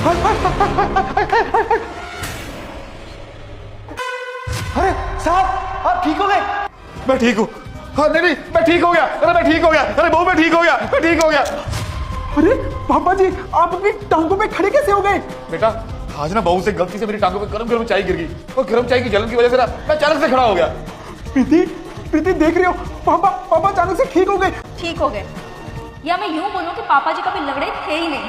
अरे साहब आप ठीक हो गए? मैं ठीक हूँ। हाँ नहीं मैं ठीक हो गया। अरे मैं ठीक हो गया। अरे बहू मैं ठीक हो गया। मैं ठीक हो गया। अरे पापा जी आप अपनी टांगों पे खड़े कैसे हो गए? बेटा आज ना बहू से गलती से मेरी टांगों पे गरम गरम चाय गिर गई और गरम चाय की जलन की वजह से ना मैं अचानक से खड़ा हो गया। प्रीति प्रीति देख रही हो पापा अचानक से ठीक हो गए। ठीक हो गए या मैं यूं बोलूं कि पापा जी कभी लंगड़े थे ही नहीं।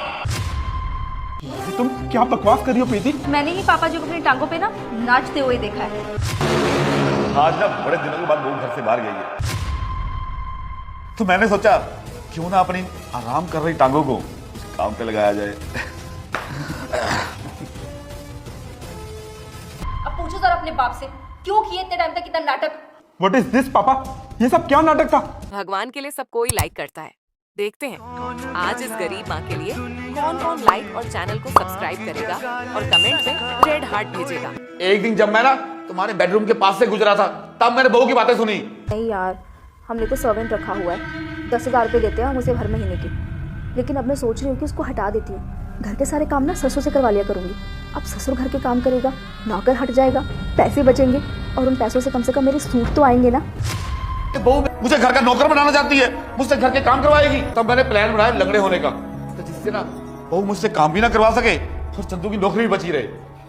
तुम क्या बकवास कर रही हो प्रीति? मैंने ही पापा जी को अपनी टांगों पे ना नाचते हुए देखा है। आज ना बड़े दिनों के बाद बहू घर से बाहर गई है तो मैंने सोचा क्यों ना अपनी आराम कर रही टांगों को काम पे लगाया जाए। अब पूछो जरा अपने बाप से क्यों किए इतने टाइम तक इतना नाटक। व्हाट इज दिस पापा? ये सब क्या नाटक था? भगवान के लिए सब कोई लाइक करता है। देखते हैं आज इस गरीब माँ के लिए कौन कौन लाइक और चैनल को सब्सक्राइब करेगा और कमेंट में रेड हार्ट भेजेगा। एक दिन जब मैं ना तुम्हारे बेडरूम के पास से गुजरा था तब मैंने बहू की बातें सुनी। नहीं यार हमने तो सर्वेंट रखा हुआ है 10,000 रुपये देते हैं हम उसे हर महीने की। लेकिन अब मैं सोच रही हूँ कि उसको हटा देती हूँ। घर के सारे काम ना ससुर से करवा लिया करूँगी। अब ससुर घर के काम करेगा नौकर हट जाएगा पैसे बचेंगे और उन पैसों से कम मेरे सूट तो आएंगे ना। बहू मुझे घर का नौकर बनाना चाहती है मुझसे घर के काम करवाएगी। तब मैंने प्लान बनाया लंगड़े होने का तो जिससे ना बहू मुझसे काम भी ना करवा सके और चंदू की नौकरी भी बची रहे।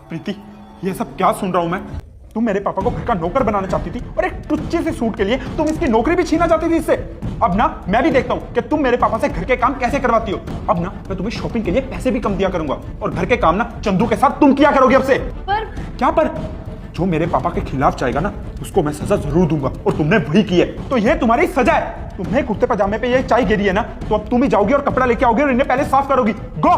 प्रीति ये सब क्या सुन रहा हूँ मैं? तुम मेरे पापा को घर का नौकर बनाना चाहती थी और एक टुच्चे से सूट के लिए तुम इसकी नौकरी भी छीनना चाहती थी इससे। अब ना मैं भी देखता हूँ कि तुम मेरे पापा से घर के काम कैसे करवाती हो। अब ना मैं तुम्हें शॉपिंग के लिए पैसे भी कम दिया करूंगा और घर के काम ना चंदू के साथ तुम किया करोगे अब से। पर क्या पर? जो मेरे पापा के खिलाफ जाएगा ना उसको मैं सजा जरूर दूंगा और तुमने वही की है तो ये तुम्हारी सजा है। तुम्हें कुर्ते पजामे पे ये चाय गिरी है ना तो अब तुम ही जाओगी और कपड़ा लेके आओगी और इन्हें पहले साफ करोगी। गो।